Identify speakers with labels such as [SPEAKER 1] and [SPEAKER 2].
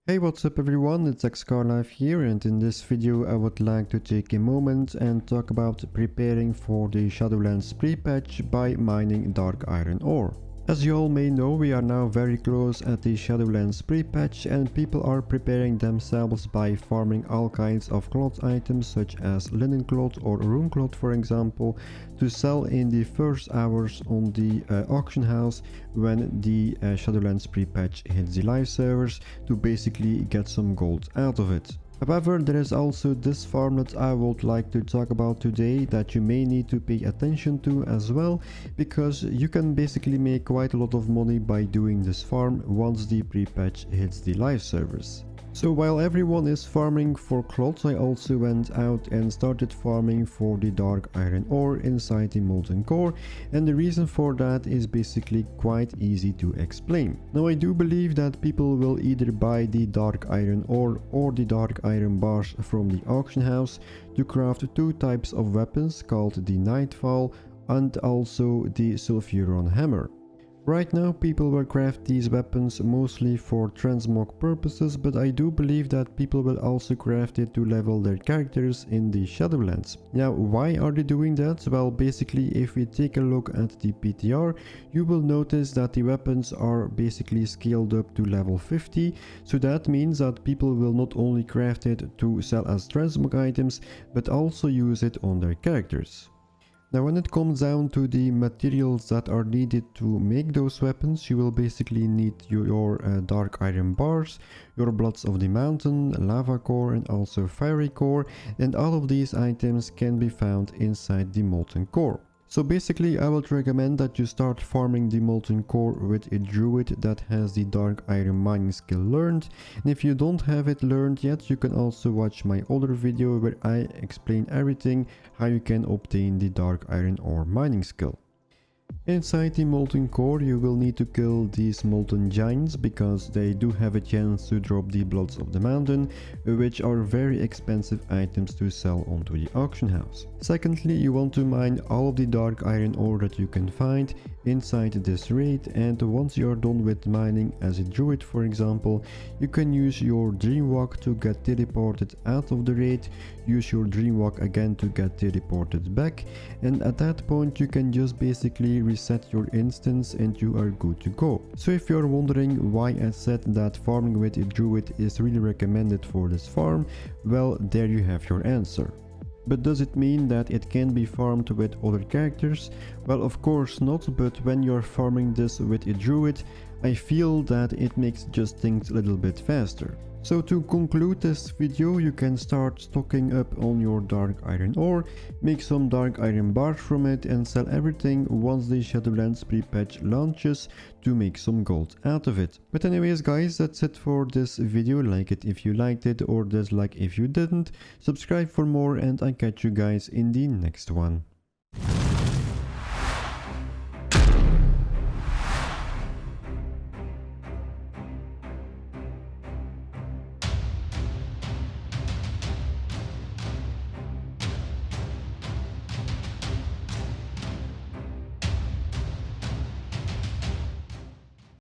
[SPEAKER 1] Hey, what's up everyone, it's xScarlife here, and in this video I would like to take a moment and talk about preparing for the Shadowlands pre-patch by mining dark iron ore. As you all may know, we are now very close at the Shadowlands pre-patch and people are preparing themselves by farming all kinds of cloth items such as linen cloth or rune cloth for example, to sell in the first hours on the auction house when the Shadowlands pre-patch hits the live servers to basically get some gold out of it. However, there is also this farm that I would like to talk about today that you may need to pay attention to as well, because you can basically make quite a lot of money by doing this farm once the pre-patch hits the live servers. So while everyone is farming for cloth, I also went out and started farming for the dark iron ore inside the Molten Core, and the reason for that is basically quite easy to explain. Now I do believe that people will either buy the dark iron ore or the dark iron bars from the auction house to craft two types of weapons called the Nightfall and also the Sulfuron Hammer. Right now people will craft these weapons mostly for transmog purposes, but I do believe that people will also craft it to level their characters in the Shadowlands. Now why are they doing that? Well, basically if we take a look at the PTR, you will notice that the weapons are basically scaled up to level 50, so that means that people will not only craft it to sell as transmog items, but also use it on their characters. Now when it comes down to the materials that are needed to make those weapons, you will basically need your dark iron bars, your bloods of the mountain, lava core and also fiery core, and all of these items can be found inside the Molten Core. So basically I would recommend that you start farming the Molten Core with a druid that has the dark iron mining skill learned, and if you don't have it learned yet, you can also watch my other video where I explain everything how you can obtain the dark iron ore mining skill. Inside the Molten Core you will need to kill these molten giants because they do have a chance to drop the bloods of the mountain, which are very expensive items to sell onto the auction house. Secondly, you want to mine all of the dark iron ore that you can find inside this raid, and once you are done with mining as a druid for example, you can use your dream walk to get teleported out of the raid, use your dream walk again to get teleported back, and at that point you can just basically reset your instance and you are good to go. So if you are wondering why I said that farming with a druid is really recommended for this farm, well, there you have your answer. But does it mean that it can be farmed with other characters? Well, of course not, but when you're farming this with a druid, I feel that it makes just things a little bit faster. So to conclude this video, you can start stocking up on your dark iron ore, make some dark iron bars from it and sell everything once the Shadowlands pre-patch launches to make some gold out of it. But anyways guys, that's it for this video. Like it if you liked it or dislike if you didn't. Subscribe for more and I catch you guys in the next one.